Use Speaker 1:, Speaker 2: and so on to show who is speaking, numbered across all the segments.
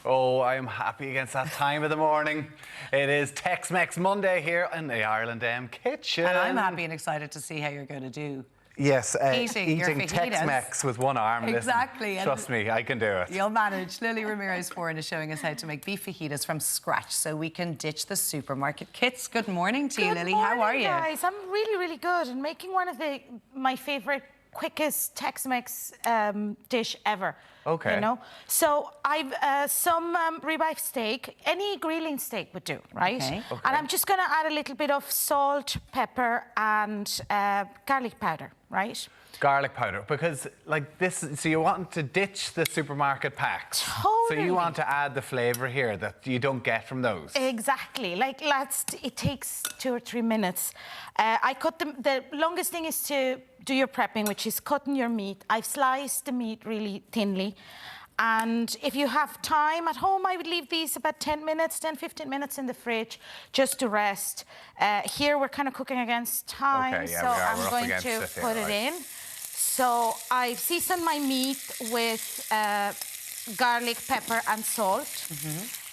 Speaker 1: Oh, I am happy against that time of the morning. It is Tex-Mex Monday here in the Ireland M kitchen.
Speaker 2: And I'm happy and excited to see how you're going to do.
Speaker 1: Yes,
Speaker 2: Eating
Speaker 1: Tex-Mex with one arm.
Speaker 2: Exactly.
Speaker 1: Listen, trust me, I can do it.
Speaker 2: You'll manage. Lily Ramirez-Foran is showing us how to make beef fajitas from scratch so we can ditch the supermarket kits. Good morning to you, Lily. How are you?
Speaker 3: Guys, I'm really, really good and making one of my favourite quickest Tex-Mex dish ever.
Speaker 1: Okay.
Speaker 3: You know, so I've some ribeye steak, any grilling steak would do, right?
Speaker 2: Okay.
Speaker 3: And I'm just going to add a little bit of salt, pepper, and garlic powder, right?
Speaker 1: Garlic powder, because like this, so you want to ditch the supermarket packs.
Speaker 3: Totally.
Speaker 1: So you want to add the flavour here that you don't get from those.
Speaker 3: Exactly. Like it takes 2 or 3 minutes. I cut them. The longest thing is to do your prepping, which is cutting your meat. I've sliced the meat really thinly. And if you have time at home, I would leave these about 10 minutes, 10, 15 minutes in the fridge just to rest. Here we're kind of cooking against time,
Speaker 1: Okay, yeah,
Speaker 3: so
Speaker 1: we're
Speaker 3: I'm going to put it in. So I've seasoned my meat with garlic, pepper and salt.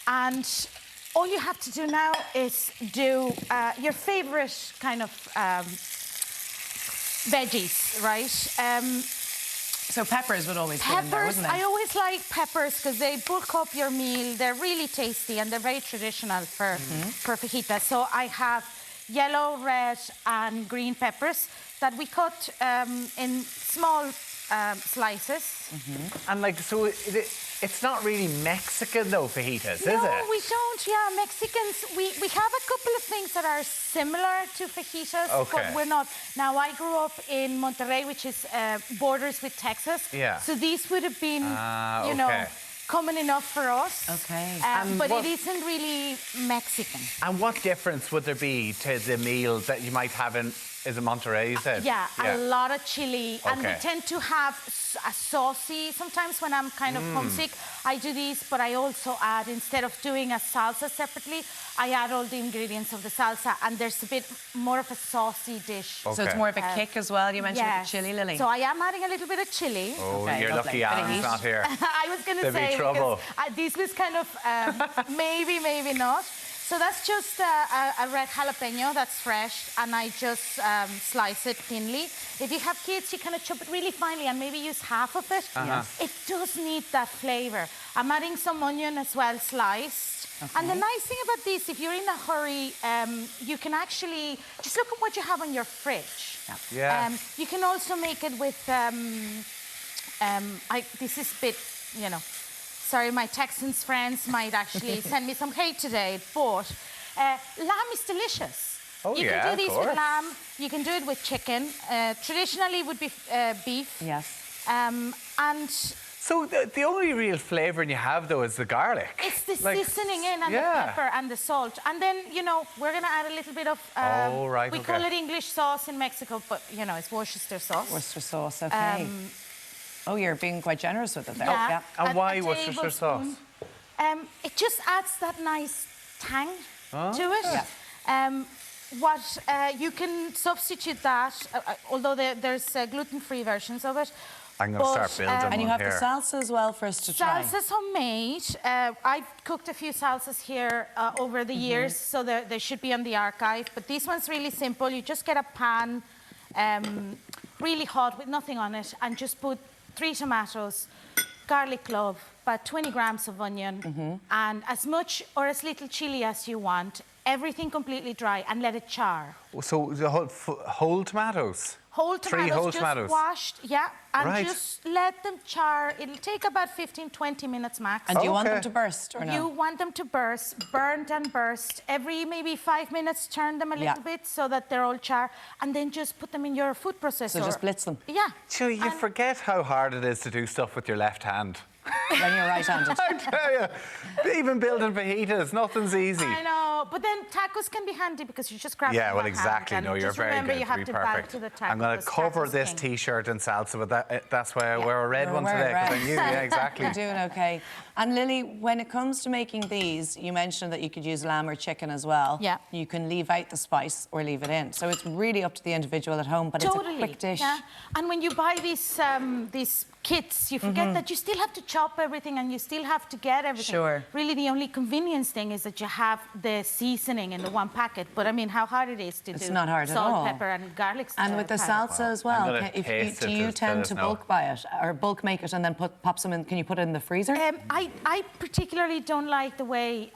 Speaker 3: And all you have to do now is do your favourite kind of veggies, right?
Speaker 2: So peppers would always go in there, wouldn't they?
Speaker 3: I always like peppers because they bulk up your meal. They're really tasty and they're very traditional for fajitas. So I have yellow, red and green peppers that we cut in small slices.
Speaker 1: And like, so it's not really Mexican though, fajitas, is it?
Speaker 3: No, we don't. Yeah, Mexicans, we have a couple of things that are similar to fajitas, but we're not. Now, I grew up in Monterrey, which is borders with Texas.
Speaker 1: Yeah.
Speaker 3: So these would have been, you know, common enough for us.
Speaker 2: Okay.
Speaker 3: But it isn't really Mexican.
Speaker 1: And what difference would there be to the meal that you might have in, is it Monterrey, you said?
Speaker 3: Yeah, a lot of chili. And we
Speaker 1: Okay.
Speaker 3: tend to have a saucy. Sometimes when I'm kind of homesick, I do these, but I also add, instead of doing a salsa separately, I add all the ingredients of the salsa, and there's a bit more of a saucy dish.
Speaker 1: Okay.
Speaker 2: So it's more of a kick as well. You mentioned with the chili, Lily.
Speaker 3: So I am adding a little bit of chili.
Speaker 1: Oh,
Speaker 2: Okay,
Speaker 1: you're
Speaker 2: lovely.
Speaker 1: lucky Alan's not here.
Speaker 3: I was going to
Speaker 1: There'd be
Speaker 3: say,
Speaker 1: trouble.
Speaker 3: because this was kind of maybe, maybe not. So that's just a red jalapeno that's fresh, and I just slice it thinly. If you have kids, you kind of chop it really finely and maybe use half of it. It does need that flavour. I'm adding some onion as well, sliced. And the nice thing about this, if you're in a hurry, you can actually just look at what you have on your fridge. You can also make it with, this is a bit, you know, sorry, my Texans friends might actually send me some hate today, but lamb is delicious.
Speaker 1: Oh,
Speaker 3: you
Speaker 1: yeah,
Speaker 3: can do
Speaker 1: of
Speaker 3: these
Speaker 1: course.
Speaker 3: with lamb, you can do it with chicken. Traditionally, it would be beef.
Speaker 2: Yes.
Speaker 3: And
Speaker 1: So the only real flavouring you have, though, is the garlic.
Speaker 3: it's the seasoning in and the pepper and the salt. And then, you know, we're going to add a little bit of... we call it English sauce in Mexico, but, you know, it's Worcester sauce.
Speaker 2: Worcester sauce, okay. Oh, you're being quite generous with it there.
Speaker 3: Yeah.
Speaker 1: And why Worcestershire sauce?
Speaker 3: It just adds that nice tang to it.
Speaker 2: Yeah.
Speaker 3: You can substitute that, although there's gluten-free versions of it.
Speaker 1: I'm going to start building
Speaker 2: And you have the salsa as well for us to try.
Speaker 3: Salsa's homemade. I've cooked a few salsas here over the years, so they should be on the archive. But this one's really simple. You just get a pan, really hot with nothing on it, and just put 3 tomatoes, garlic clove, about 20 grams of onion, and as much or as little chili as you want. Everything completely dry, and let it char.
Speaker 1: So the whole tomatoes?
Speaker 3: Whole tomatoes,
Speaker 1: 3 whole
Speaker 3: just
Speaker 1: tomatoes?
Speaker 3: washed, and just let them char. It'll take about 15-20 minutes max.
Speaker 2: And do you want them to burst or no?
Speaker 3: You want them to burst, burnt and burst. Every maybe 5 minutes, turn them a little bit so that they're all char, and then just put them in your food processor.
Speaker 2: So just blitz them?
Speaker 3: Yeah.
Speaker 1: So you forget how hard it is to do stuff with your left hand.
Speaker 2: When you're right-handed.
Speaker 1: I tell you, even building fajitas, nothing's easy.
Speaker 3: I know, but then tacos can be handy because you just grab them
Speaker 1: Yeah, well,
Speaker 3: by
Speaker 1: exactly.
Speaker 3: hand,
Speaker 1: No, you're
Speaker 3: just
Speaker 1: very
Speaker 3: remember
Speaker 1: good.
Speaker 3: you have
Speaker 1: to be
Speaker 3: to back
Speaker 1: perfect.
Speaker 3: to the taco.
Speaker 1: I'm going to cover
Speaker 3: tacos
Speaker 1: this
Speaker 3: king.
Speaker 1: T-shirt in salsa, but that's why I wear a red one today,
Speaker 2: red.
Speaker 1: because I knew, yeah, exactly.
Speaker 2: You're doing okay. And Lily, when it comes to making these, you mentioned that you could use lamb or chicken as well.
Speaker 3: Yeah.
Speaker 2: You can leave out the spice or leave it in. So it's really up to the individual at home, but it's a quick dish.
Speaker 3: Yeah. And when you buy these kits, you forget that you still have to chop everything and you still have to get everything.
Speaker 2: Sure.
Speaker 3: Really, the only convenience thing is that you have the seasoning in the one packet. But I mean, how hard it is to do.
Speaker 2: It's not hard at
Speaker 3: salt,
Speaker 2: all.
Speaker 3: pepper, and garlic.
Speaker 2: And with the salsa as well.
Speaker 1: I'm gonna taste
Speaker 2: Do
Speaker 1: it
Speaker 2: you
Speaker 1: to
Speaker 2: tend
Speaker 1: let
Speaker 2: to
Speaker 1: us know.
Speaker 2: bulk buy it or bulk make it and then pop some in? Can you put it in the freezer?
Speaker 3: I particularly don't like the way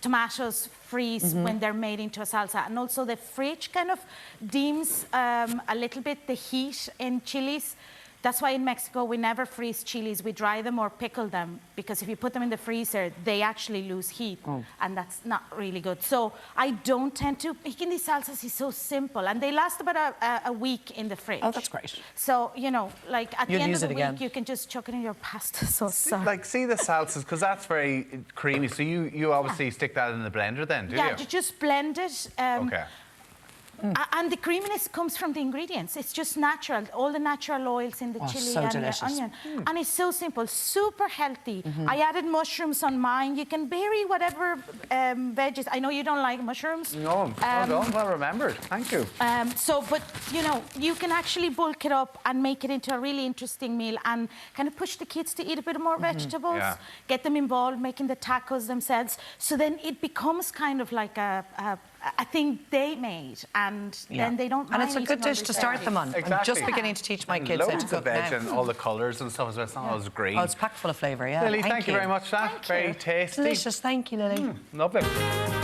Speaker 3: tomatoes freeze when they're made into a salsa, and also the fridge kind of dims a little bit the heat in chilies. That's why in Mexico we never freeze chilies. We dry them or pickle them, because if you put them in the freezer, they actually lose heat, and that's not really good. So I don't tend to. Making these salsas is so simple, and they last about a week in the fridge.
Speaker 2: Oh, that's great.
Speaker 3: So, you know, like at the
Speaker 2: You'll
Speaker 3: end
Speaker 2: use
Speaker 3: of the
Speaker 2: it again.
Speaker 3: week, you can just chuck it in your pasta sauce.
Speaker 1: Like, see the salsas, because that's very creamy. So you obviously stick that in the blender then, do you?
Speaker 3: Yeah, you just blend it.
Speaker 1: Okay.
Speaker 3: And the creaminess comes from the ingredients. It's just natural, all the natural oils in the chili
Speaker 2: so
Speaker 3: and
Speaker 2: delicious.
Speaker 3: the onion. And it's so simple, super healthy. I added mushrooms on mine. You can vary whatever veggies. I know you don't like mushrooms.
Speaker 1: No, well remembered. Thank you.
Speaker 3: But, you know, you can actually bulk it up and make it into a really interesting meal and kind of push the kids to eat a bit more vegetables,
Speaker 1: Yeah.
Speaker 3: get them involved making the tacos themselves. So then it becomes kind of like a thing they made, and then they don't mind.
Speaker 2: And it's a good
Speaker 3: eating all
Speaker 2: dish to
Speaker 3: these
Speaker 2: start
Speaker 3: veggies.
Speaker 2: them on.
Speaker 1: Exactly.
Speaker 2: I'm just beginning to teach my
Speaker 1: And
Speaker 2: kids how to
Speaker 1: loads of
Speaker 2: cook
Speaker 1: veg
Speaker 2: now.
Speaker 1: and all the colours and stuff as well. It's not always green.
Speaker 2: Oh, it's packed full of flavour, yeah.
Speaker 1: Lily, thank you very much for that.
Speaker 3: Thank
Speaker 1: Very
Speaker 3: you.
Speaker 1: tasty.
Speaker 2: Delicious, thank you, Lily.
Speaker 1: Lovely.